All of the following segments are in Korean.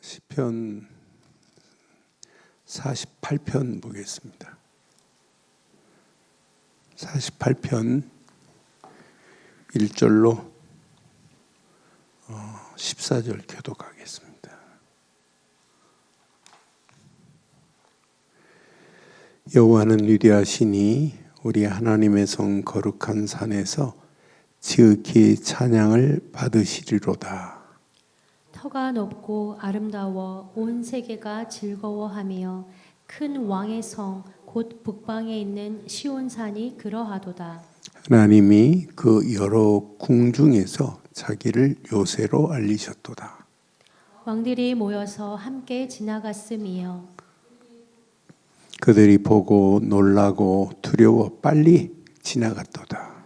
시편 48편 보겠습니다. 48편 1절로 14절 교독하겠습니다. 여호와는 위대하시니 우리 하나님의 성 거룩한 산에서 지극히 찬양을 받으시리로다. 터가 높고 아름다워 온 세계가 즐거워하며 큰 왕의 성 곧 북방에 있는 시온산이 그러하도다. 하나님이 그 여러 궁 중에서 자기를 요새로 알리셨도다. 왕들이 모여서 함께 지나갔음이요 그들이 보고 놀라고 두려워 빨리 지나갔도다.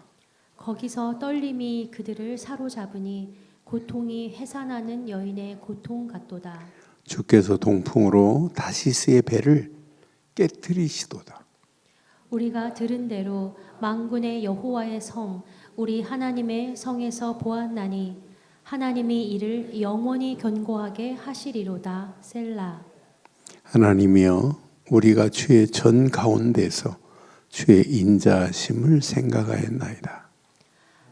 거기서 떨림이 그들을 사로잡으니 고통이 해산하는 여인의 고통 같도다. 주께서 동풍으로 다시스의 배를 깨뜨리시도다. 우리가 들은 대로 만군의 여호와의 성 우리 하나님의 성에서 보았나니 하나님이 이를 영원히 견고하게 하시리로다. 셀라. 하나님이여 우리가 주의 전 가운데서 주의 인자하심을 생각하였나이다.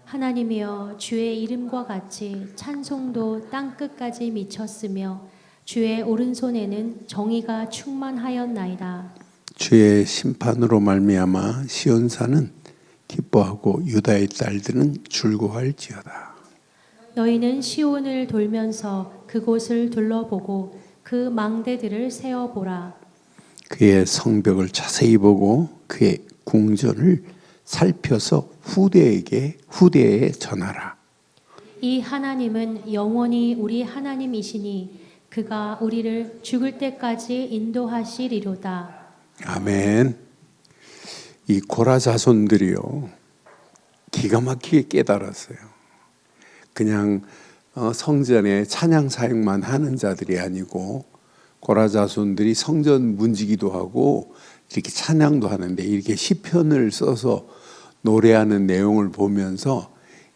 하나님이여 주의 이름과 같이 찬송도 땅끝까지 미쳤으며 주의 오른손에는 정의가 충만하였나이다. 주의 심판으로 말미암아 시온산은 기뻐하고 유다의 딸들은 즐거워할지어다. 너희는 시온을 돌면서 그곳을 둘러보고 그 망대들을 세어보라. 그의 성벽을 자세히 보고 그의 궁전을 살펴서 후대에 전하라. 이 하나님은 영원히 우리 하나님이시니 그가 우리를 죽을 때까지 인도하시리로다. 아멘. 이 고라 자손들이요 기가 막히게 깨달았어요. 그냥 성전에 찬양 사역만 하는 자들이 아니고 고라 자손들이 성전 문지기도 하고 이렇게 찬양도 하는데 이렇게 시편을 써서 노래하는 내용을 보면서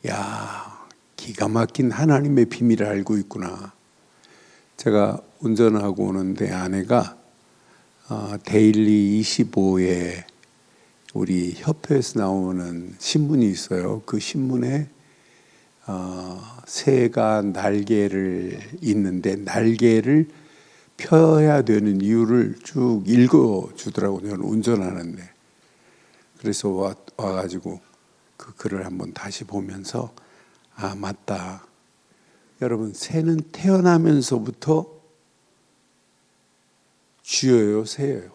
야, 기가 막힌 하나님의 비밀을 알고 있구나. 제가 운전하고 오는데 아내가 데일리 25에 우리 협회에서 나오는 신문이 있어요. 그 신문에 새가 날개를 있는데 날개를 펴야 되는 이유를 쭉 읽어주더라고요. 저는 운전하는데. 그래서 와가지고 그 글을 한번 다시 보면서 아 맞다. 여러분 새는 태어나면서부터 쥐어요, 새예요.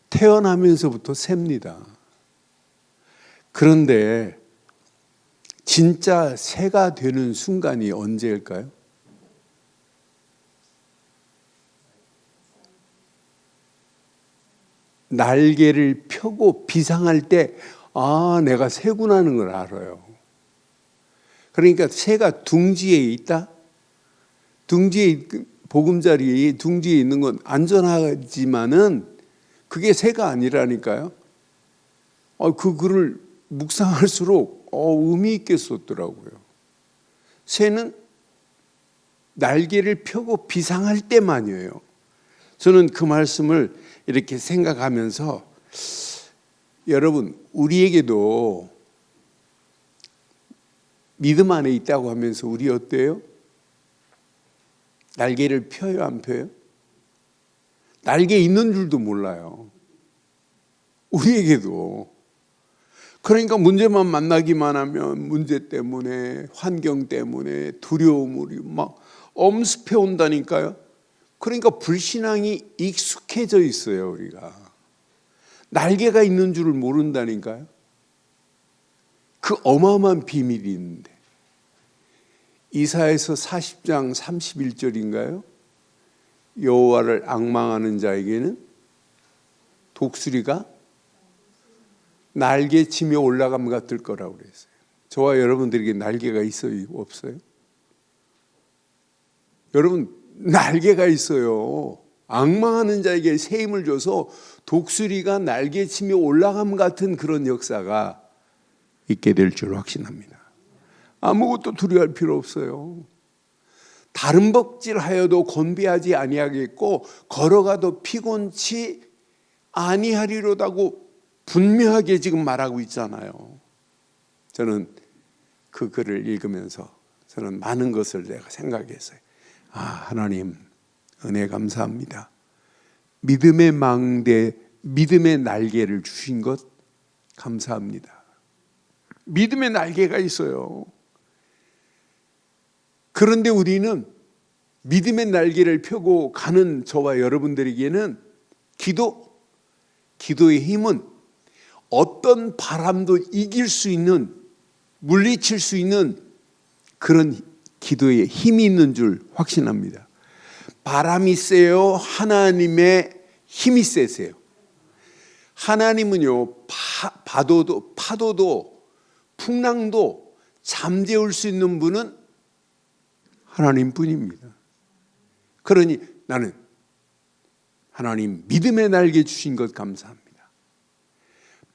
태어나면서부터 새입니다. 그런데 진짜 새가 되는 순간이 언제일까요? 날개를 펴고 비상할 때 아, 내가 새구나 하는 걸 알아요. 그러니까 새가 둥지에 있다? 둥지에 보금자리 둥지에 있는 건 안전하지만은 그게 새가 아니라니까요. 그 글을 묵상할수록 의미 있게 썼더라고요. 새는 날개를 펴고 비상할 때만이에요. 저는 그 말씀을 이렇게 생각하면서 여러분 우리에게도 믿음 안에 있다고 하면서 우리 어때요? 날개를 펴요, 안 펴요? 날개 있는 줄도 몰라요. 우리에게도. 그러니까 문제만 만나기만 하면 문제 때문에 환경 때문에 두려움이 막 엄습해 온다니까요. 그러니까 불신앙이 익숙해져 있어요, 우리가. 날개가 있는 줄을 모른다니까요. 그 어마어마한 비밀이 있는데. 이사야서 40장 31절인가요? 여호와를 앙망하는 자에게는 독수리가 날개치며 올라감 같을 거라고 그랬어요. 저와 여러분들에게 날개가 있어요, 없어요? 여러분 날개가 있어요. 앙망하는 자에게 새 힘을 줘서 독수리가 날개치며 올라감 같은 그런 역사가 있게 될 줄 확신합니다. 아무것도 두려워할 필요 없어요. 다른 법질하여도 곤비하지 아니하겠고 걸어가도 피곤치 아니하리로다고 분명하게 지금 말하고 있잖아요. 저는 그 글을 읽으면서 저는 많은 것을 내가 생각했어요. 하나님 은혜 감사합니다. 믿음의 망대, 믿음의 날개를 주신 것 감사합니다. 믿음의 날개가 있어요. 그런데 우리는 믿음의 날개를 펴고 가는 저와 여러분들에게는 기도의 힘은 어떤 바람도 이길 수 있는, 물리칠 수 있는 그런 기도에 힘이 있는 줄 확신합니다. 바람이 세요? 하나님의 힘이 세세요? 하나님은요, 파도도 풍랑도 잠재울 수 있는 분은 하나님뿐입니다. 그러니 나는 하나님 믿음의 날개 주신 것 감사합니다.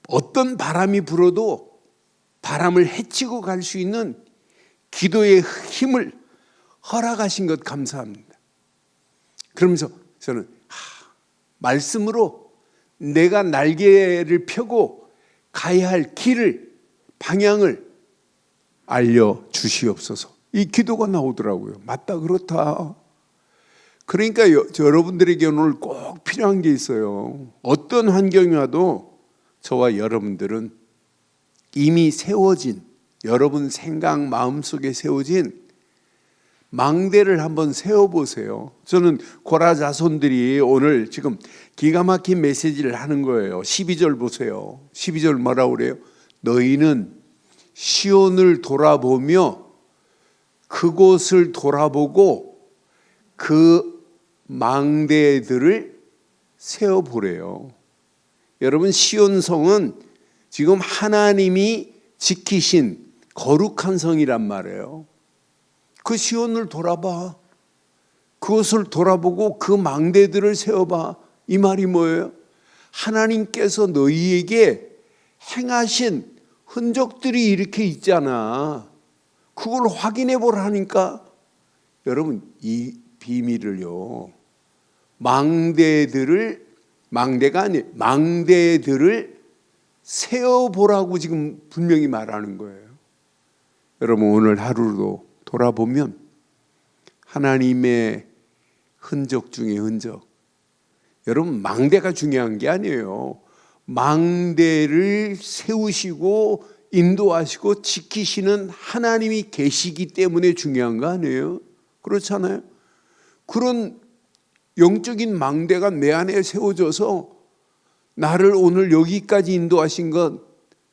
어떤 바람이 불어도 바람을 헤치고 갈 수 있는 기도의 힘을 허락하신 것 감사합니다. 그러면서 저는 말씀으로 내가 날개를 펴고 가야 할 길을, 방향을 알려주시옵소서. 이 기도가 나오더라고요. 맞다, 그렇다. 그러니까 여러분들에게 오늘 꼭 필요한 게 있어요. 어떤 환경이 와도 저와 여러분들은 이미 세워진, 여러분 생각 마음속에 세워진 망대를 한번 세워보세요. 저는 고라 자손들이 오늘 지금 기가 막힌 메시지를 하는 거예요. 12절 보세요. 12절 뭐라고 그래요? 너희는 시온을 돌아보며 그곳을 돌아보고 그 망대들을 세워보래요. 여러분, 시온성은 지금 하나님이 지키신 거룩한 성이란 말이에요. 그 시온을 돌아봐. 그것을 돌아보고 그 망대들을 세워봐. 이 말이 뭐예요? 하나님께서 너희에게 행하신 흔적들이 이렇게 있잖아. 그걸 확인해 보라니까. 여러분, 이 비밀을요, 망대들을 세어보라고 지금 분명히 말하는 거예요. 여러분, 오늘 하루도 돌아보면 하나님의 흔적 중에 흔적. 여러분, 망대가 중요한 게 아니에요. 망대를 세우시고 인도하시고 지키시는 하나님이 계시기 때문에 중요한 거 아니에요? 그렇잖아요. 그런 영적인 망대가 내 안에 세워져서 나를 오늘 여기까지 인도하신 건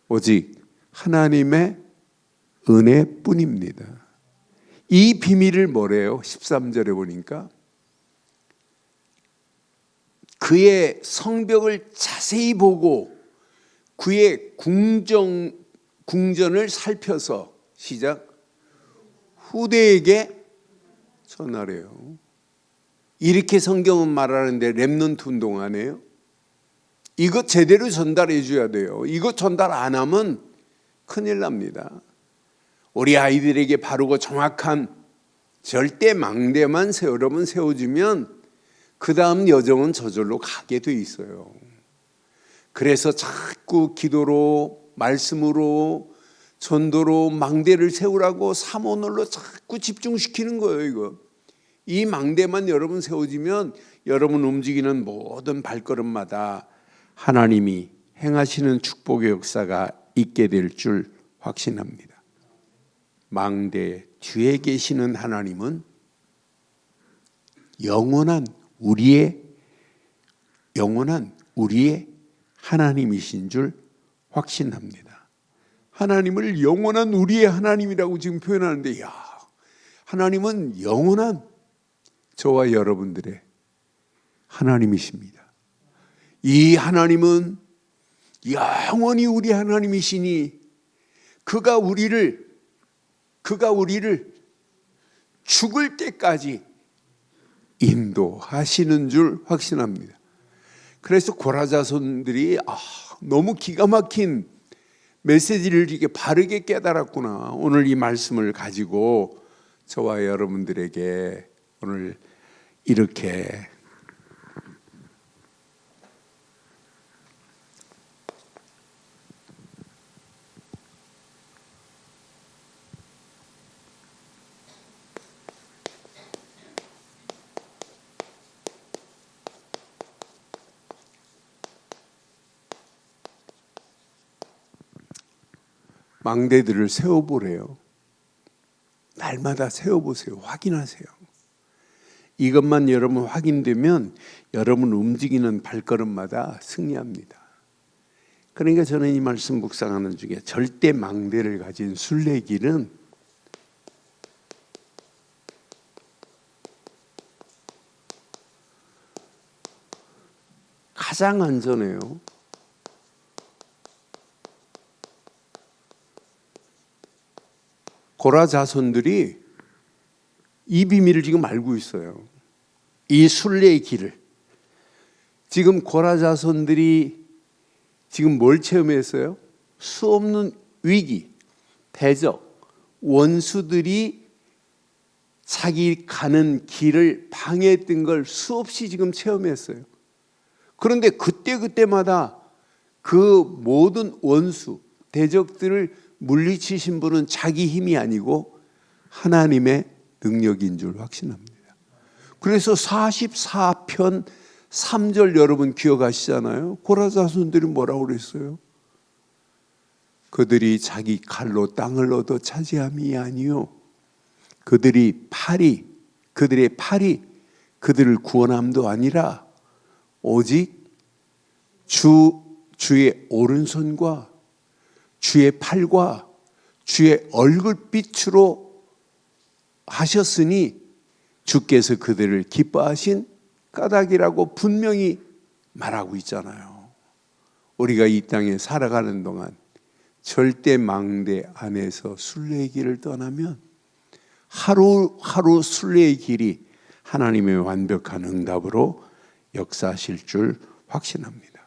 오직 하나님의 은혜뿐입니다. 이 비밀을 뭐래요? 13절에 보니까 그의 성벽을 자세히 보고 그의 궁전을 살펴서 시작 후대에게 전하래요. 이렇게 성경은 말하는데 렘넌트 운동 안 해요? 이거 제대로 전달해 줘야 돼요. 이거 전달 안 하면 큰일 납니다. 우리 아이들에게 바르고 정확한 절대 망대만 여러분 세워주면 그 다음 여정은 저절로 가게 돼 있어요. 그래서 자꾸 기도로, 말씀으로, 전도로 망대를 세우라고 사모놀로 자꾸 집중시키는 거예요. 이거. 이 망대만 여러분 세워지면 여러분 움직이는 모든 발걸음마다 하나님이 행하시는 축복의 역사가 있게 될 줄 확신합니다. 망대 뒤에 계시는 하나님은 영원한 우리의 하나님이신 줄 확신합니다. 하나님을 영원한 우리의 하나님이라고 지금 표현하는데, 하나님은 영원한 저와 여러분들의 하나님이십니다. 이 하나님은 영원히 우리 하나님이시니 그가 우리를 죽을 때까지 인도하시는 줄 확신합니다. 그래서 고라 자손들이 너무 기가 막힌 메시지를 이렇게 바르게 깨달았구나. 오늘 이 말씀을 가지고 저와 여러분들에게 오늘 이렇게 망대들을 세워보래요. 날마다 세워보세요. 확인하세요. 이것만 여러분 확인되면 여러분 움직이는 발걸음마다 승리합니다. 그러니까 저는 이 말씀 묵상하는 중에 절대 망대를 가진 순례길은 가장 안전해요. 고라 자손들이 이 비밀을 지금 알고 있어요. 이 순례의 길을. 지금 고라 자손들이 지금 뭘 체험했어요? 수없는 위기, 대적, 원수들이 자기 가는 길을 방해했던 걸 수없이 지금 체험했어요. 그런데 그때마다 그 모든 원수, 대적들을 물리치신 분은 자기 힘이 아니고 하나님의 능력인 줄 확신합니다. 그래서 44편 3절 여러분 기억하시잖아요. 고라 자손들이 뭐라고 그랬어요? 그들이 자기 칼로 땅을 얻어 차지함이 아니요 그들의 팔이 그들을 구원함도 아니라 오직 주의 오른손과 주의 팔과 주의 얼굴빛으로 하셨으니 주께서 그들을 기뻐하신 까닭이라고 분명히 말하고 있잖아요. 우리가 이 땅에 살아가는 동안 절대 망대 안에서 순례의 길을 떠나면 하루하루 순례의 길이 하나님의 완벽한 응답으로 역사하실 줄 확신합니다.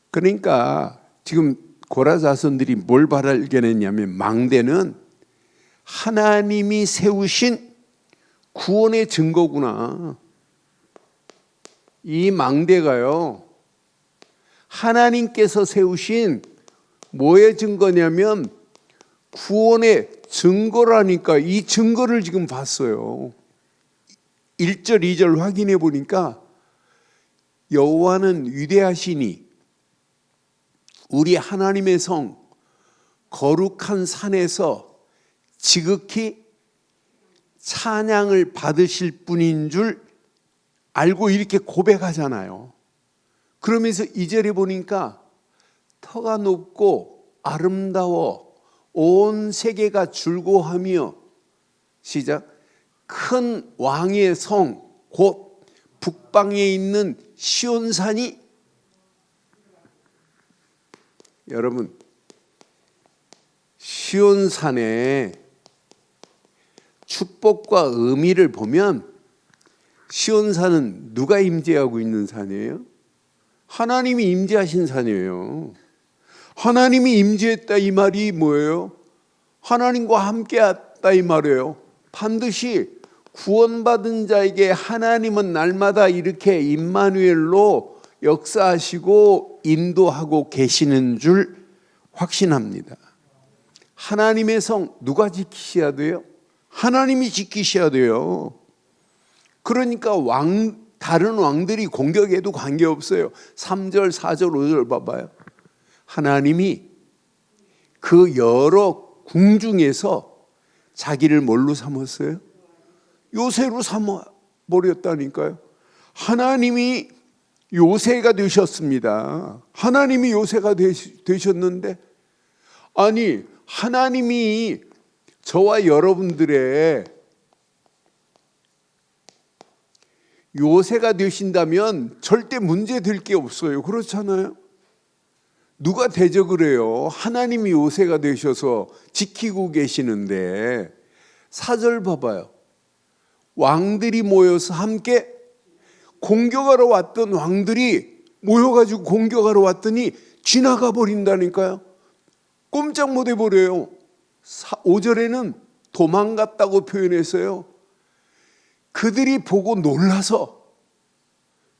그러니까 지금 고라 자손들이 뭘 발견했냐면 망대는 하나님이 세우신 구원의 증거구나. 이 망대가요, 하나님께서 세우신 뭐의 증거냐면 구원의 증거라니까. 이 증거를 지금 봤어요. 1절 2절 확인해 보니까 여호와는 위대하시니 우리 하나님의 성 거룩한 산에서 지극히 찬양을 받으실 분인 줄 알고 이렇게 고백하잖아요. 그러면서 2절에 보니까 터가 높고 아름다워 온 세계가 즐거워하며 시작 큰 왕의 성 곧 북방에 있는 시온산이 여러분 시온산의 축복과 의미를 보면 시온산은 누가 임재하고 있는 산이에요? 하나님이 임재하신 산이에요. 하나님이 임재했다 이 말이 뭐예요? 하나님과 함께했다 이 말이에요. 반드시 구원받은 자에게 하나님은 날마다 이렇게 임마누엘로 역사하시고 인도하고 계시는 줄 확신합니다. 하나님의 성 누가 지키셔야 돼요? 하나님이 지키셔야 돼요. 그러니까 다른 왕들이 공격해도 관계없어요. 3절, 4절, 5절 봐봐요. 하나님이 그 여러 궁 중에서 자기를 뭘로 삼았어요? 요새로 삼아버렸다니까요. 하나님이 요새가 되셨습니다. 하나님이 요새가 되셨는데 아니 하나님이 저와 여러분들의 요새가 되신다면 절대 문제될 게 없어요. 그렇잖아요. 누가 대적을 해요? 하나님이 요새가 되셔서 지키고 계시는데 4절 봐봐요. 왕들이 모여서 함께 공격하러 왔던 왕들이 모여가지고 공격하러 왔더니 지나가 버린다니까요. 꼼짝 못 해버려요. 5절에는 도망갔다고 표현했어요. 그들이 보고 놀라서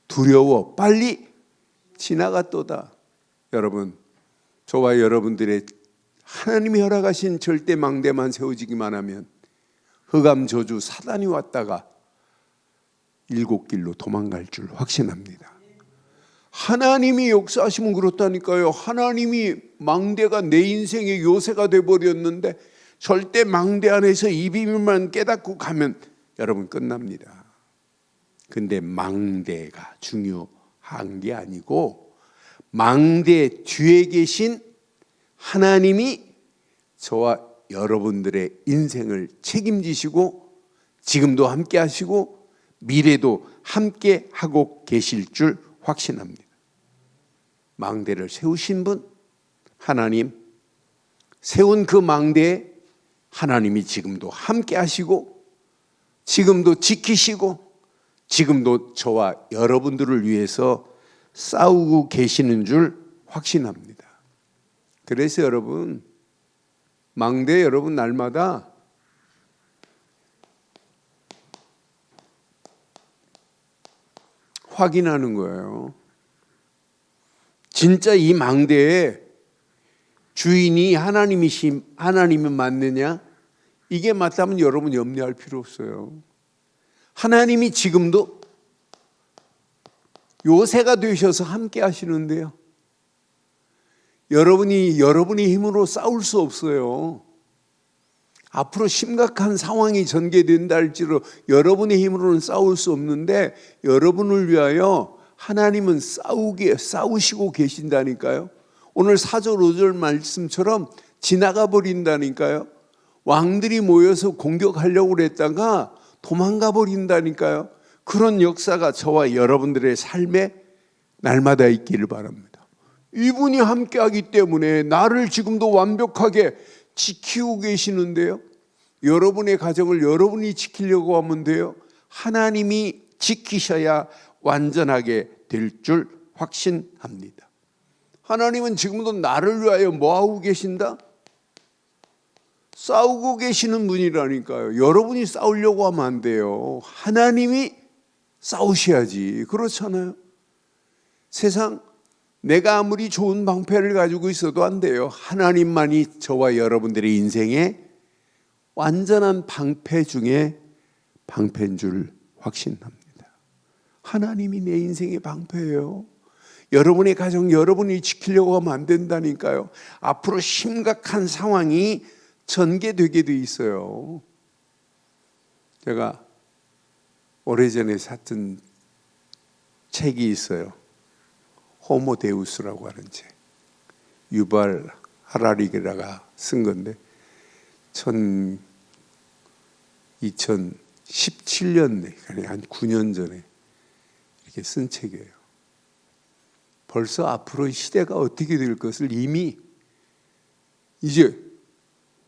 두려워 빨리 지나갔도다. 여러분, 저와 여러분들의 하나님이 허락하신 절대 망대만 세워지기만 하면 흑암 저주 사단이 왔다가 일곱 길로 도망갈 줄 확신합니다. 하나님이 역사하시면 그렇다니까요. 하나님이 망대가 내 인생의 요새가 돼버렸는데 절대 망대 안에서 이 비밀만 깨닫고 가면 여러분 끝납니다. 근데 망대가 중요한 게 아니고 망대 뒤에 계신 하나님이 저와 여러분들의 인생을 책임지시고 지금도 함께 하시고 미래도 함께 하고 계실 줄 확신합니다. 망대를 세우신 분 하나님, 세운 그 망대에 하나님이 지금도 함께 하시고 지금도 지키시고 지금도 저와 여러분들을 위해서 싸우고 계시는 줄 확신합니다. 그래서 여러분, 망대 여러분 날마다 확인하는 거예요. 진짜 이 망대에 주인이 하나님이 맞느냐? 이게 맞다면 여러분 염려할 필요 없어요. 하나님이 지금도 요새가 되셔서 함께 하시는데요. 여러분이 여러분의 힘으로 싸울 수 없어요. 앞으로 심각한 상황이 전개된다 할지라도 여러분의 힘으로는 싸울 수 없는데 여러분을 위하여 하나님은 싸우시고 계신다니까요. 오늘 4절 5절 말씀처럼 지나가 버린다니까요. 왕들이 모여서 공격하려고 그랬다가 도망가 버린다니까요. 그런 역사가 저와 여러분들의 삶에 날마다 있기를 바랍니다. 이분이 함께하기 때문에 나를 지금도 완벽하게 지키고 계시는데요. 여러분의 가정을 여러분이 지키려고 하면 돼요. 하나님이 지키셔야 완전하게 될 줄 확신합니다. 하나님은 지금도 나를 위하여 뭐하고 계신다? 싸우고 계시는 분이라니까요. 여러분이 싸우려고 하면 안 돼요. 하나님이 싸우셔야지. 그렇잖아요. 세상 내가 아무리 좋은 방패를 가지고 있어도 안 돼요. 하나님만이 저와 여러분들의 인생에 완전한 방패 중에 방패인 줄 확신합니다. 하나님이 내 인생의 방패예요. 여러분의 가정 여러분이 지키려고 하면 안 된다니까요. 앞으로 심각한 상황이 전개되게 돼 있어요. 제가 오래전에 샀던 책이 있어요. 호모데우스라고 하는 책. 유발 하라리가 쓴 건데 2017년에 한 9년 전에 이렇게 쓴 책이에요. 벌써 앞으로 시대가 어떻게 될 것을 이미 이제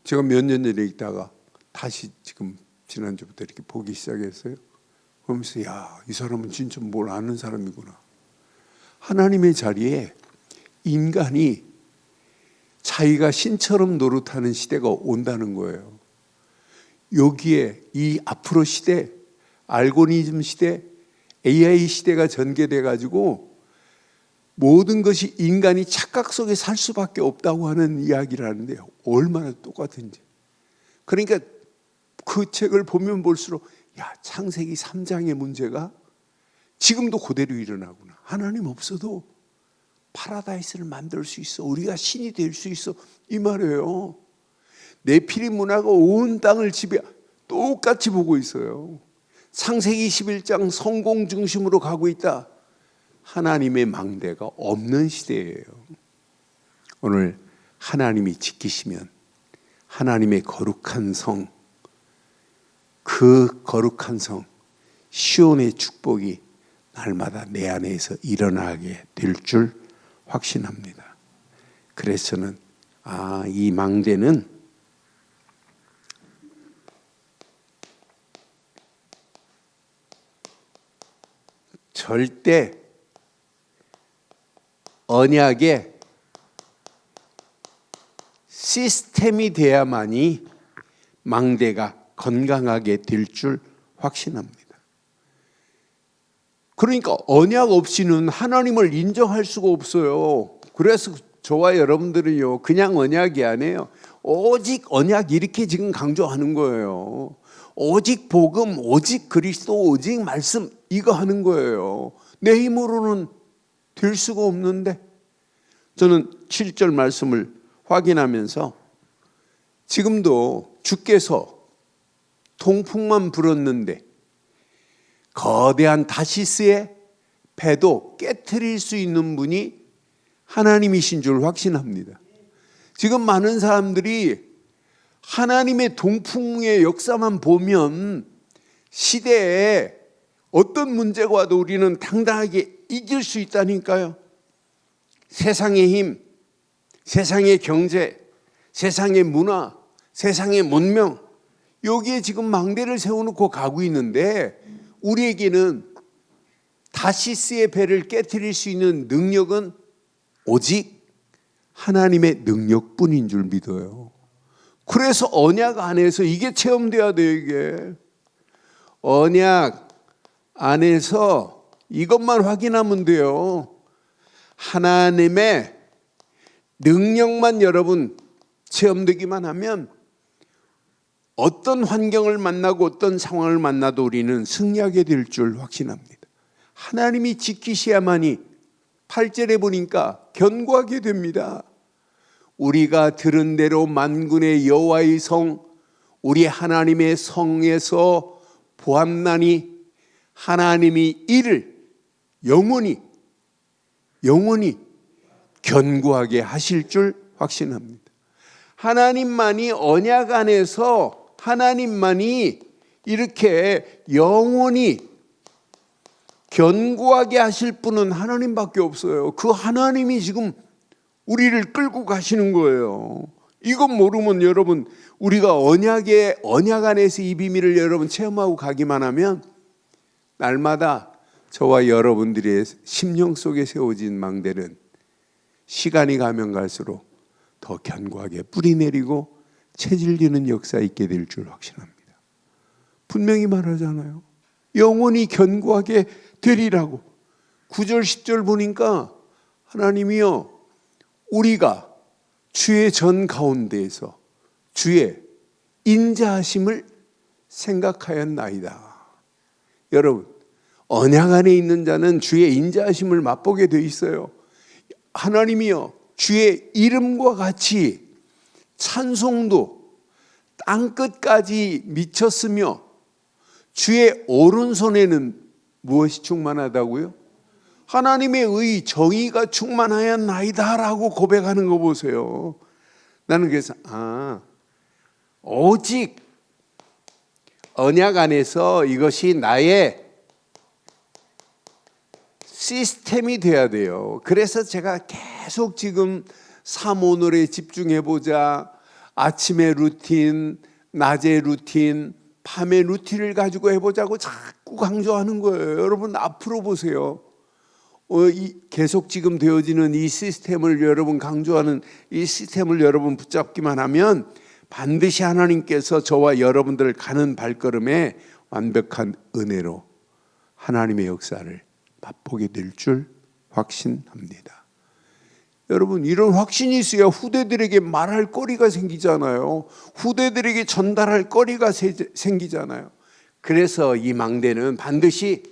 제가 몇 년 전에 있다가 다시 지금 지난주부터 이렇게 보기 시작했어요. 그러면서 이 사람은 진짜 뭘 아는 사람이구나. 하나님의 자리에 인간이 자기가 신처럼 노릇하는 시대가 온다는 거예요. 여기에 이 앞으로 시대, 알고리즘 시대, AI 시대가 전개돼 가지고 모든 것이 인간이 착각 속에 살 수밖에 없다고 하는 이야기를 하는데 얼마나 똑같은지. 그러니까 그 책을 보면 볼수록 창세기 3장의 문제가 지금도 그대로 일어나구나. 하나님 없어도 파라다이스를 만들 수 있어. 우리가 신이 될 수 있어. 이 말이에요. 네피림 문화가 온 땅을 지배 똑같이 보고 있어요. 창세기 21장 성공 중심으로 가고 있다. 하나님의 망대가 없는 시대예요. 오늘 하나님이 지키시면 하나님의 거룩한 성, 그 거룩한 성 시온의 축복이 날마다 내 안에서 일어나게 될 줄 확신합니다. 그래서 저는 이 망대는 절대 언약의 시스템이 돼야만이 망대가 건강하게 될 줄 확신합니다. 그러니까 언약 없이는 하나님을 인정할 수가 없어요. 그래서 저와 여러분들은요, 그냥 언약이 아니에요. 오직 언약 이렇게 지금 강조하는 거예요. 오직 복음, 오직 그리스도, 오직 말씀 이거 하는 거예요. 내 힘으로는 될 수가 없는데, 저는 7절 말씀을 확인하면서 지금도 주께서 통풍만 불었는데 거대한 다시스의 배도 깨트릴 수 있는 분이 하나님이신 줄 확신합니다. 지금 많은 사람들이 하나님의 동풍의 역사만 보면 시대에 어떤 문제가 와도 우리는 당당하게 이길 수 있다니까요. 세상의 힘, 세상의 경제, 세상의 문화, 세상의 문명, 여기에 지금 망대를 세워놓고 가고 있는데 우리에게는 다시스의 배를 깨트릴 수 있는 능력은 오직 하나님의 능력뿐인 줄 믿어요. 그래서 언약 안에서 이게 체험돼야 돼요. 이게 언약 안에서 이것만 확인하면 돼요. 하나님의 능력만 여러분 체험되기만 하면 어떤 환경을 만나고 어떤 상황을 만나도 우리는 승리하게 될 줄 확신합니다. 하나님이 지키셔야만이 8절에 보니까 견고하게 됩니다. 우리가 들은 대로 만군의 여호와의 성, 우리 하나님의 성에서 보았나니 하나님이 이를 영원히 견고하게 하실 줄 확신합니다. 하나님만이 언약 안에서 하나님만이 이렇게 영원히 견고하게 하실 분은 하나님밖에 없어요. 그 하나님이 지금 우리를 끌고 가시는 거예요. 이것 모르면 여러분 우리가 언약 안에서 이 비밀을 여러분 체험하고 가기만 하면 날마다 저와 여러분들의 심령 속에 세워진 망대는 시간이 가면 갈수록 더 견고하게 뿌리 내리고 체질리는 역사 있게 될 줄 확신합니다. 분명히 말하잖아요. 영원히 견고하게 되리라고. 9절 10절 보니까 하나님이요 우리가 주의 전 가운데에서 주의 인자하심을 생각하였나이다. 여러분 언약 안에 있는 자는 주의 인자하심을 맛보게 돼 있어요. 하나님이요 주의 이름과 같이 찬송도 땅끝까지 미쳤으며 주의 오른손에는 무엇이 충만하다고요? 하나님의 의 정의가 충만하였나이다라고 고백하는 거 보세요. 나는 그래서 오직 언약 안에서 이것이 나의 시스템이 돼야 돼요. 그래서 제가 계속 지금 삼오늘에 집중해보자, 아침의 루틴, 낮의 루틴, 밤의 루틴을 가지고 해보자고 자꾸 강조하는 거예요. 여러분 앞으로 보세요. 계속 지금 되어지는 이 시스템을 여러분 강조하는 이 시스템을 여러분 붙잡기만 하면 반드시 하나님께서 저와 여러분들 가는 발걸음에 완벽한 은혜로 하나님의 역사를 맛보게 될 줄 확신합니다. 여러분 이런 확신이 있어야 후대들에게 말할 거리가 생기잖아요. 후대들에게 전달할 거리가 생기잖아요. 그래서 이 망대는 반드시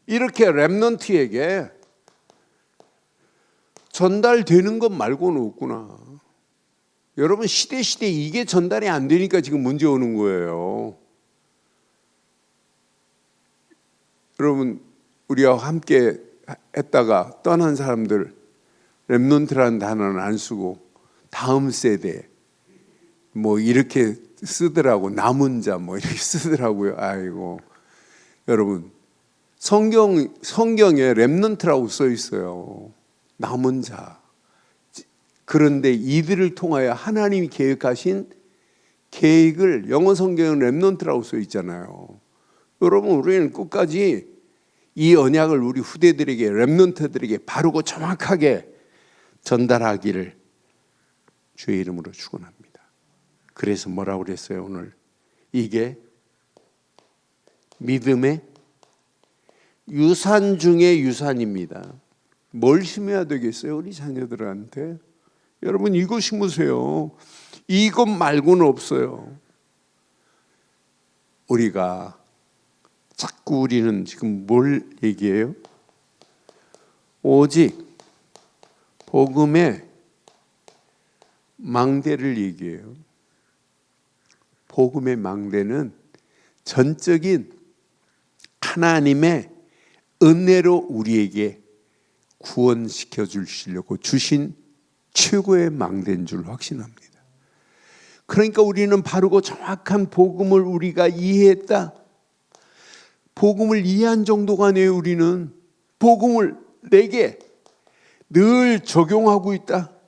이렇게 렘넌트에게 전달되는 것 말고는 없구나. 여러분 시대 이게 전달이 안 되니까 지금 문제 오는 거예요. 여러분 우리와 함께 했다가 떠난 사람들 렘넌트라는 단어는 안 쓰고 다음 세대 뭐 이렇게 쓰더라고. 남은 자 뭐 이렇게 쓰더라고요. 아이고 여러분 성경에 렘넌트라고 써 있어요. 남은 자. 그런데 이들을 통하여 하나님이 계획하신 계획을 영어 성경은 렘넌트라고 써 있잖아요. 여러분 우리는 끝까지 이 언약을 우리 후대들에게 렘넌트들에게 바르고 정확하게 전달하기를 주의 이름으로 축원합니다. 그래서 뭐라고 그랬어요? 오늘 이게 믿음의 유산 중의 유산입니다. 뭘 심어야 되겠어요? 우리 자녀들한테. 여러분 이거 심으세요. 이것 말고는 없어요. 우리가 자꾸 우리는 지금 뭘 얘기해요? 오직 복음의 망대를 얘기해요. 복음의 망대는 전적인 하나님의 은혜로 우리에게 구원시켜 주시려고 주신 최고의 망대인 줄 확신합니다. 그러니까 우리는 바르고 정확한 복음을 우리가 이해했다. 복음을 이해한 정도가 아니에요. 우리는 복음을 내게 늘 적용하고 있다.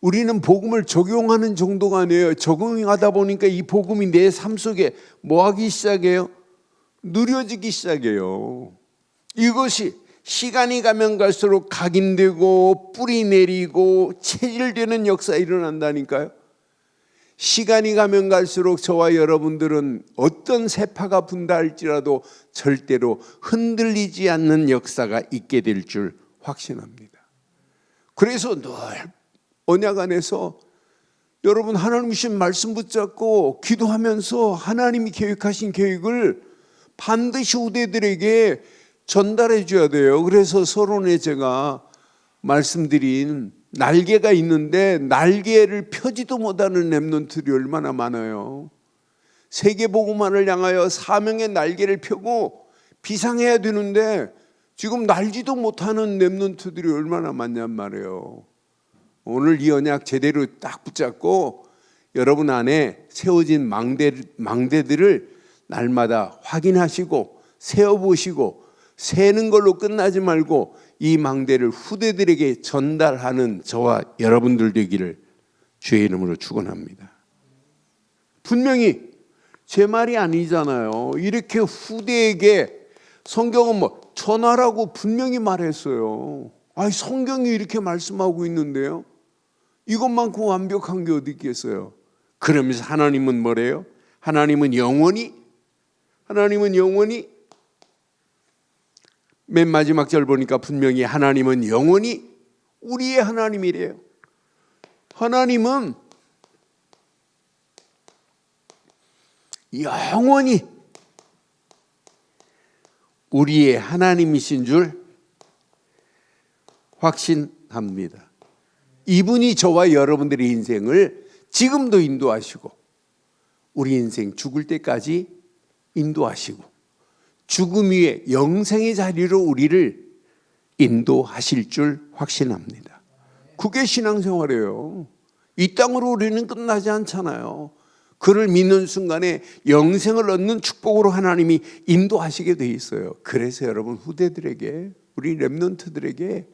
우리는 복음을 적용하는 정도가 아니에요. 적용하다 보니까 이 복음이 내 삶 속에 뭐 하기 시작해요? 누려지기 시작해요. 이것이 시간이 가면 갈수록 각인되고 뿌리 내리고 체질되는 역사 일어난다니까요. 시간이 가면 갈수록 저와 여러분들은 어떤 세파가 분다 할지라도 절대로 흔들리지 않는 역사가 있게 될 줄 확신합니다. 그래서 늘 언약 안에서 여러분 하나님 주신 말씀 붙잡고 기도하면서 하나님이 계획하신 계획을 반드시 후대들에게 전달해 줘야 돼요. 그래서 서론에 제가 말씀드린 날개가 있는데 날개를 펴지도 못하는 렘넌트들이 얼마나 많아요. 세계복음화를 향하여 사명의 날개를 펴고 비상해야 되는데 지금 날지도 못하는 렘넌트들이 얼마나 많냔 말이에요. 오늘 이 언약 제대로 딱 붙잡고 여러분 안에 세워진 망대들을 날마다 확인하시고 세어보시고 세는 걸로 끝나지 말고 이 망대를 후대들에게 전달하는 저와 여러분들 되기를 주의 이름으로 축원합니다. 분명히 제 말이 아니잖아요. 이렇게 후대에게 성경은 뭐 전하라고 분명히 말했어요. 아니 성경이 이렇게 말씀하고 있는데요. 이것만큼 완벽한 게 어디 있겠어요. 그러면서 하나님은 뭐래요? 하나님은 영원히 맨 마지막 절 보니까 분명히 하나님은 영원히 우리의 하나님이래요. 하나님은 영원히 우리의 하나님이신 줄 확신합니다. 이분이 저와 여러분들의 인생을 지금도 인도하시고 우리 인생 죽을 때까지 인도하시고 죽음 위에 영생의 자리로 우리를 인도하실 줄 확신합니다. 그게 신앙생활이에요. 이 땅으로 우리는 끝나지 않잖아요. 그를 믿는 순간에 영생을 얻는 축복으로 하나님이 인도하시게 돼 있어요. 그래서 여러분 후대들에게 우리 렘넌트들에게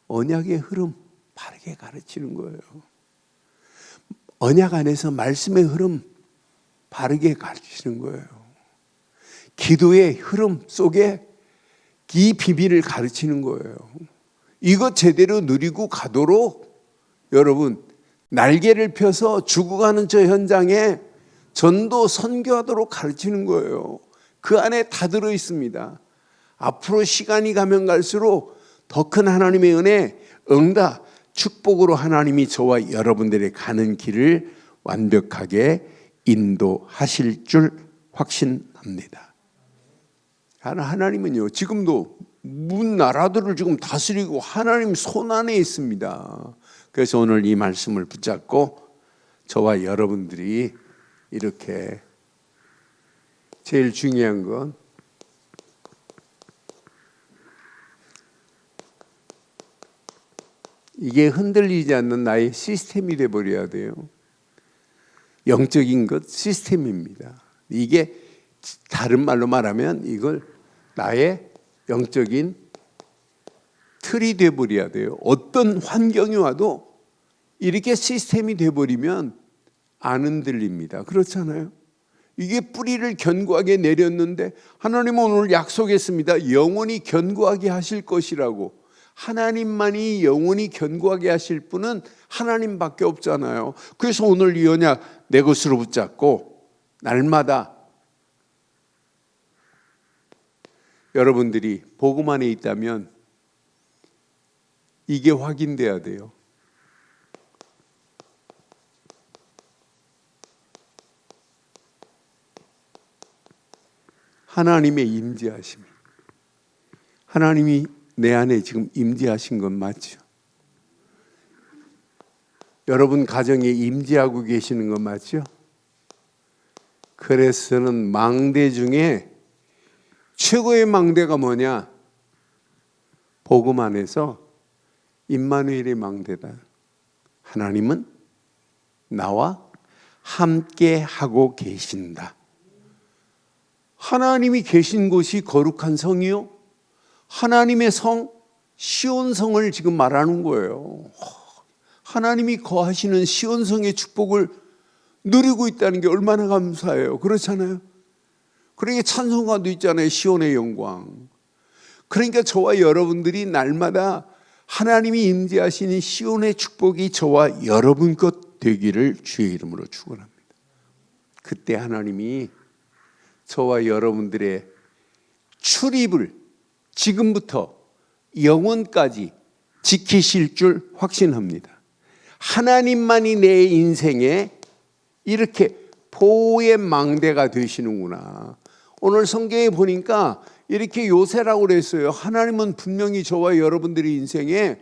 언약의 흐름 바르게 가르치는 거예요. 언약 안에서 말씀의 흐름 바르게 가르치는 거예요. 기도의 흐름 속에 이 비밀을 가르치는 거예요. 이것 제대로 누리고 가도록 여러분 날개를 펴서 죽어가는 저 현장에 전도 선교하도록 가르치는 거예요. 그 안에 다 들어 있습니다. 앞으로 시간이 가면 갈수록 더 큰 하나님의 은혜, 응답, 축복으로 하나님이 저와 여러분들의 가는 길을 완벽하게 인도하실 줄 확신합니다. 하나님은요 지금도 문 나라들을 지금 다스리고 하나님 손 안에 있습니다. 그래서 오늘 이 말씀을 붙잡고 저와 여러분들이 이렇게 제일 중요한 건 이게 흔들리지 않는 나의 시스템이 되어버려야 돼요. 영적인 것 시스템입니다. 이게 다른 말로 말하면 이걸 나의 영적인 틀이 되어버려야 돼요. 어떤 환경이 와도 이렇게 시스템이 되어버리면 안 흔들립니다. 그렇잖아요. 이게 뿌리를 견고하게 내렸는데 하나님은 오늘 약속했습니다. 영원히 견고하게 하실 것이라고. 하나님만이 영원히 견고하게 하실 분은 하나님밖에 없잖아요. 그래서 오늘 이 언약 내 것으로 붙잡고 날마다 여러분들이 복음 안에 있다면 이게 확인돼야 돼요. 하나님의 임재하심. 하나님이 내 안에 지금 임재하신 건 맞죠? 여러분 가정에 임재하고 계시는 건 맞죠? 그래서 저는 망대 중에 최고의 망대가 뭐냐? 복음 안에서 임마누엘의 망대다. 하나님은 나와 함께 하고 계신다. 하나님이 계신 곳이 거룩한 성이요? 하나님의 성, 시온성을 지금 말하는 거예요. 하나님이 거하시는 시온성의 축복을 누리고 있다는 게 얼마나 감사해요. 그렇잖아요. 그러니까 찬송가도 있잖아요. 시온의 영광. 그러니까 저와 여러분들이 날마다 하나님이 임재하시는 시온의 축복이 저와 여러분 것 되기를 주의 이름으로 축원합니다. 그때 하나님이 저와 여러분들의 출입을 지금부터 영원까지 지키실 줄 확신합니다. 하나님만이 내 인생에 이렇게 보호의 망대가 되시는구나. 오늘 성경에 보니까 이렇게 요새라고 그랬어요. 하나님은 분명히 저와 여러분들의 인생에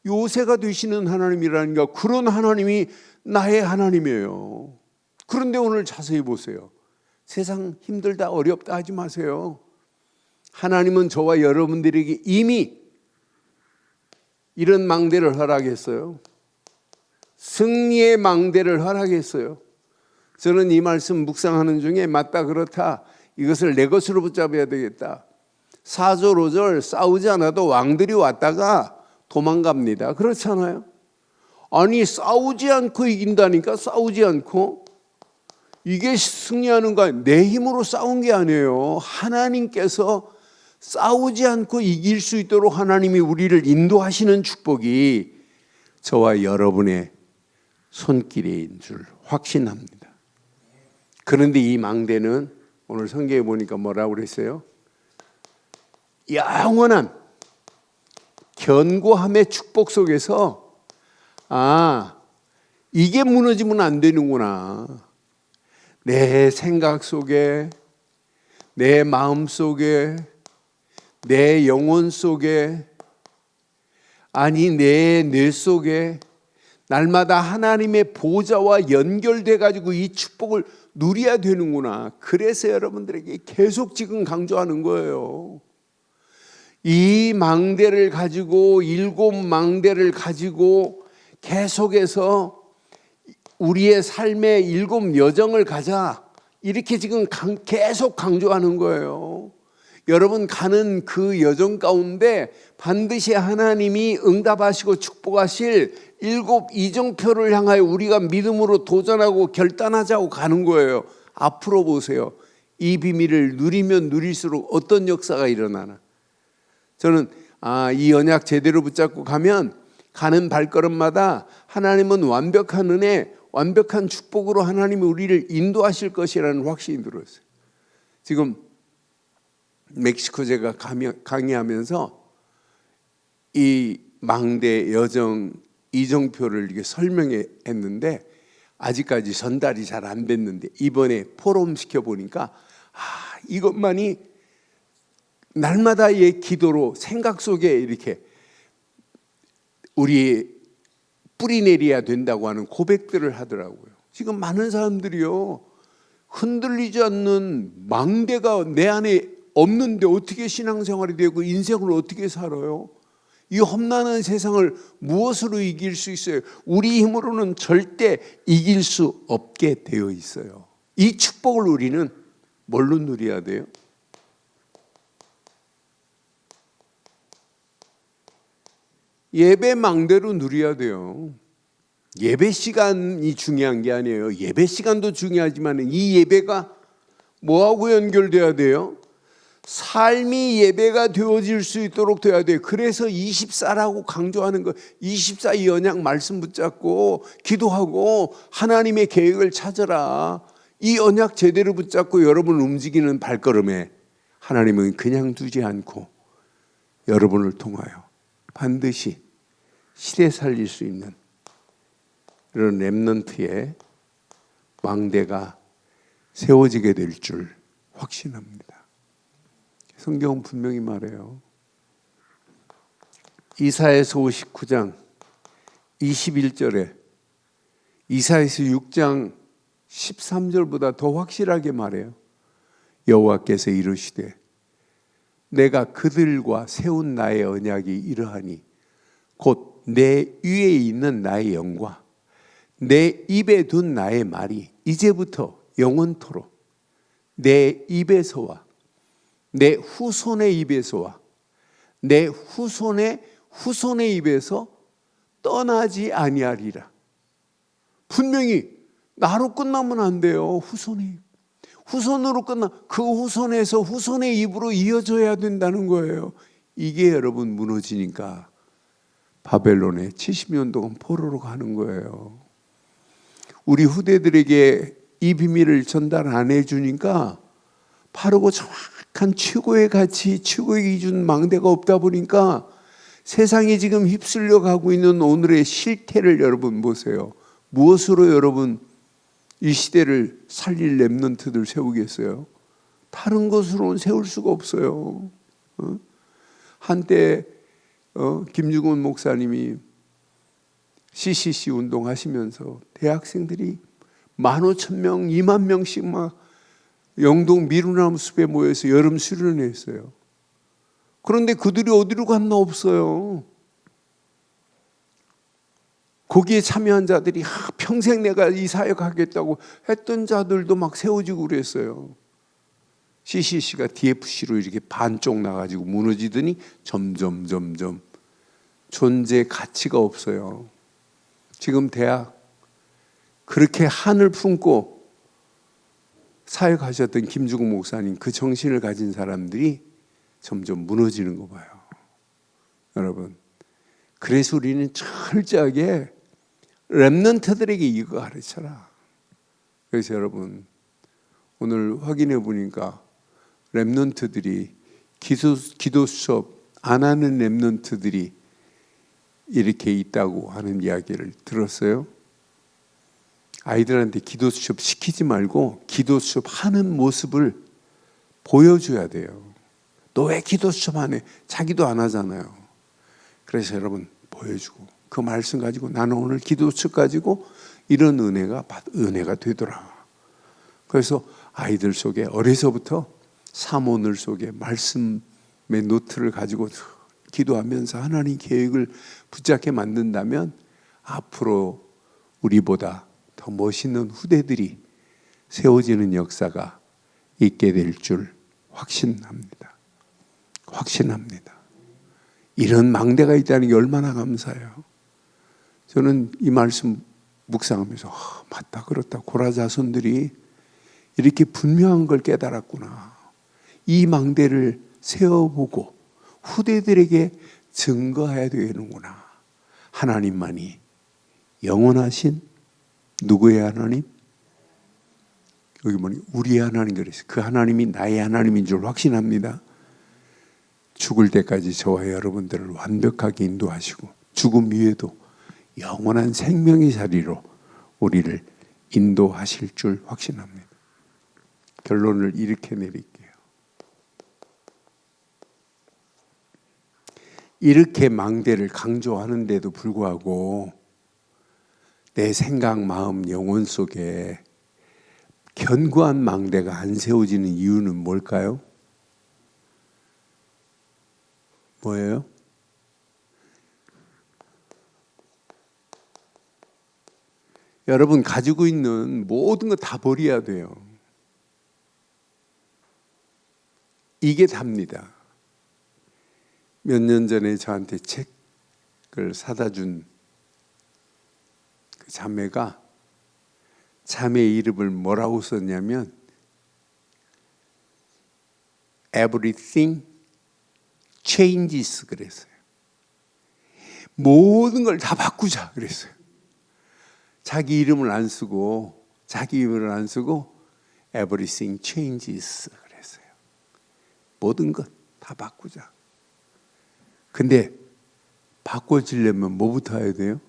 요새가 되시는 하나님이라니까. 그런 하나님이 나의 하나님이에요. 그런데 오늘 자세히 보세요. 세상 힘들다 어렵다 하지 마세요. 하나님은 저와 여러분들에게 이미 이런 망대를 허락했어요. 승리의 망대를 허락했어요. 저는 이 말씀 묵상하는 중에 맞다 그렇다. 이것을 내 것으로 붙잡아야 되겠다. 4절 5절 싸우지 않아도 왕들이 왔다가 도망갑니다. 그렇잖아요. 아니 싸우지 않고 이긴다니까. 싸우지 않고. 이게 승리하는 거 아니에요. 내 힘으로 싸운 게 아니에요. 하나님께서 싸우지 않고 이길 수 있도록 하나님이 우리를 인도하시는 축복이 저와 여러분의 손길인 줄 확신합니다. 그런데 이 망대는 오늘 성경에 보니까 뭐라고 그랬어요? 영원한 견고함의 축복 속에서 이게 무너지면 안 되는구나. 내 생각 속에, 내 마음 속에, 내 영혼 속에, 아니 내 뇌 속에 날마다 하나님의 보좌와 연결돼 가지고 이 축복을 누려야 되는구나. 그래서 여러분들에게 계속 지금 강조하는 거예요. 이 망대를 가지고 7 망대를 가지고 계속해서 우리의 삶의 7 여정을 가자. 이렇게 지금 계속 강조하는 거예요. 여러분 가는 그 여정 가운데 반드시 하나님이 응답하시고 축복하실 7 이정표를 향하여 우리가 믿음으로 도전하고 결단하자고 가는 거예요. 앞으로 보세요. 이 비밀을 누리면 누릴수록 어떤 역사가 일어나나. 저는 이 언약 제대로 붙잡고 가면 가는 발걸음마다 하나님은 완벽한 은혜, 완벽한 축복으로 하나님이 우리를 인도하실 것이라는 확신이 들었어요. 지금 멕시코 제가 강의하면서 이 망대 여정 이정표를 이렇게 설명했는데 아직까지 전달이 잘 안 됐는데 이번에 포럼 시켜보니까 이것만이 날마다의 기도로 생각 속에 이렇게 우리 뿌리 내려야 된다고 하는 고백들을 하더라고요. 지금 많은 사람들이요 흔들리지 않는 망대가 내 안에 없는데 어떻게 신앙생활이 되고 인생을 어떻게 살아요? 이 험난한 세상을 무엇으로 이길 수 있어요? 우리 힘으로는 절대 이길 수 없게 되어 있어요. 이 축복을 우리는 뭘로 누려야 돼요? 예배 망대로 누려야 돼요. 예배 시간이 중요한 게 아니에요. 예배 시간도 중요하지만 이 예배가 뭐하고 연결돼야 돼요? 삶이 예배가 되어질 수 있도록 돼야 돼요. 그래서 24라고 강조하는 거. 24 이 언약 말씀 붙잡고 기도하고 하나님의 계획을 찾아라. 이 언약 제대로 붙잡고 여러분 움직이는 발걸음에 하나님은 그냥 두지 않고 여러분을 통하여 반드시 시대 살릴 수 있는 이런 렘넌트의 망대가 세워지게 될 줄 확신합니다. 성경은 분명히 말해요. 이사야서 59장 21절에 이사야서 6장 13절보다 더 확실하게 말해요. 여호와께서 이르시되 내가 그들과 세운 나의 언약이 이러하니 곧 내 위에 있는 나의 영과 내 입에 둔 나의 말이 이제부터 영원토록 내 입에서와 내 후손의 입에서와 내 후손의 후손의 입에서 떠나지 아니하리라. 분명히 나로 끝나면 안 돼요. 후손으로 끝나 그 후손에서 후손의 입으로 이어져야 된다는 거예요. 이게 여러분 무너지니까 바벨론에 70년 동안 포로로 가는 거예요. 우리 후대들에게 이 비밀을 전달 안 해주니까 바르고 정확한 최고의 가치, 최고의 기준 망대가 없다 보니까 세상이 지금 휩쓸려 가고 있는 오늘의 실태를 여러분 보세요. 무엇으로 여러분 이 시대를 살릴 렘넌트들 세우겠어요? 다른 것으로는 세울 수가 없어요. 한때 김중훈 목사님이 CCC 운동하시면서 대학생들이 15,000명, 2만 명씩 막 영동 미루나무 숲에 모여서 여름 수련회 했어요. 그런데 그들이 어디로 갔나 없어요. 거기에 참여한 자들이 평생 내가 이 사역 하겠다고 했던 자들도 막 세워지고 그랬어요. CCC가 DFC로 이렇게 반쪽 나가지고 무너지더니 점점 존재 가치가 없어요. 지금 대학 그렇게 한을 품고 사역하셨던 김주국 목사님 그 정신을 가진 사람들이 점점 무너지는 거 봐요. 여러분, 그래서 우리는 철저하게 렘넌트들에게 이거 가르쳐라. 그래서 여러분 오늘 확인해 보니까 렘넌트들이 기도 수업 안 하는 렘넌트들이 이렇게 있다고 하는 이야기를 들었어요. 아이들한테 기도 수업 시키지 말고 기도 수업 하는 모습을 보여줘야 돼요. 너 왜 기도 수업 안 해? 자기도 안 하잖아요. 그래서 여러분 보여주고 그 말씀 가지고 나는 오늘 기도 수업 가지고 이런 은혜가 되더라. 그래서 아이들 속에 어려서부터 사모늘 속에 말씀의 노트를 가지고 기도하면서 하나님 계획을 붙잡게 만든다면 앞으로 우리보다 더 멋있는 후대들이 세워지는 역사가 있게 될 줄 확신합니다. 이런 망대가 있다는 게 얼마나 감사해요. 저는 이 말씀 묵상하면서 맞다 그렇다 고라 자손들이 이렇게 분명한 걸 깨달았구나. 이 망대를 세워보고 후대들에게 증거해야 되는구나. 하나님만이 영원하신 누구의 하나님? 여기 보니 우리의 하나님 그랬어요. 그 하나님이 나의 하나님인 줄 확신합니다. 죽을 때까지 저와 여러분들을 완벽하게 인도하시고 죽음 위에도 영원한 생명의 자리로 우리를 인도하실 줄 확신합니다. 결론을 이렇게 내릴게요. 이렇게 망대를 강조하는데도 불구하고 내 생각, 마음, 영혼 속에 견고한 망대가 안 세워지는 이유는 뭘까요? 뭐예요? 여러분 가지고 있는 모든 거 다 버려야 돼요. 이게 답니다. 몇 년 전에 저한테 책을 사다 준 그 자매가 자매 이름을 뭐라고 썼냐면 everything changes 그랬어요. 모든 걸 다 바꾸자 그랬어요. 자기 이름을 안 쓰고 everything changes 그랬어요. 모든 것 다 바꾸자. 근데 바꿔지려면 뭐부터 해야 돼요?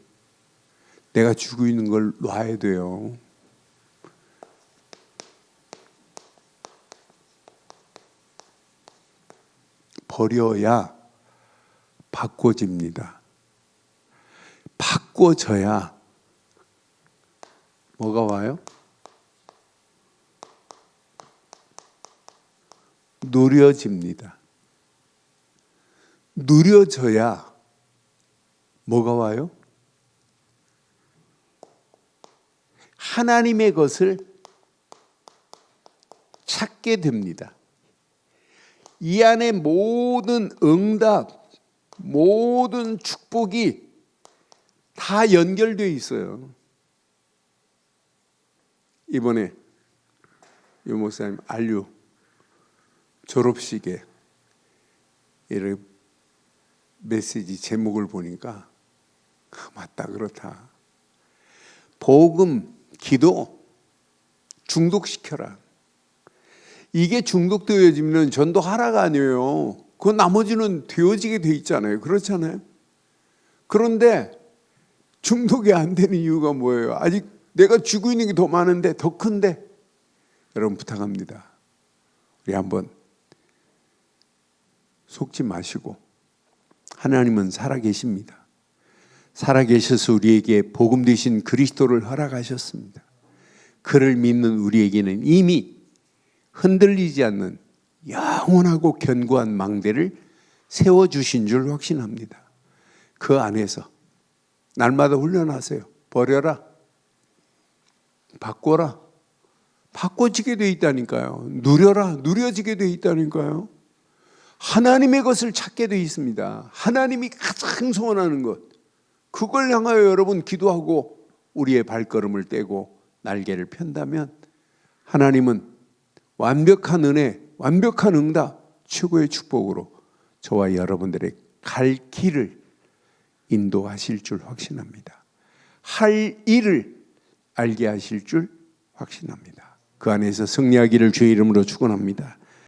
내가 쥐고 있는 걸 놔야 돼요. 버려야 바꿔집니다. 바꿔져야 뭐가 와요? 누려집니다. 누려져야 뭐가 와요? 하나님의 것을 찾게 됩니다. 이 안에 모든 응답, 모든 축복이 다 연결되어 있어요. 이번에 유 목사님 안류 졸업식에 이런 메시지 제목을 보니까 맞다 그렇다. 복음, 기도 중독시켜라. 이게 중독되어지면 전도하라가 아니에요. 그 나머지는 되어지게 돼 있잖아요. 그렇잖아요. 그런데 중독이 안 되는 이유가 뭐예요? 아직 내가 쥐고 있는 게 더 많은데, 더 큰데. 여러분 부탁합니다. 우리 한번 속지 마시고, 하나님은 살아계십니다. 살아계셔서 우리에게 복음 되신 그리스도를 허락하셨습니다. 그를 믿는 우리에게는 이미 흔들리지 않는 영원하고 견고한 망대를 세워주신 줄 확신합니다. 그 안에서 날마다 훈련하세요. 버려라. 바꿔라. 바꿔지게 돼 있다니까요. 누려라. 누려지게 돼 있다니까요. 하나님의 것을 찾게 돼 있습니다. 하나님이 가장 소원하는 것. 그걸 향하여 여러분 기도하고 우리의 발걸음을 떼고 날개를 편다면 하나님은 완벽한 은혜, 완벽한 응답, 최고의 축복으로 저와 여러분들의 갈 길을 인도하실 줄 확신합니다. 할 일을 알게 하실 줄 확신합니다. 그 안에서 승리하기를 주의 이름으로 축원합니다.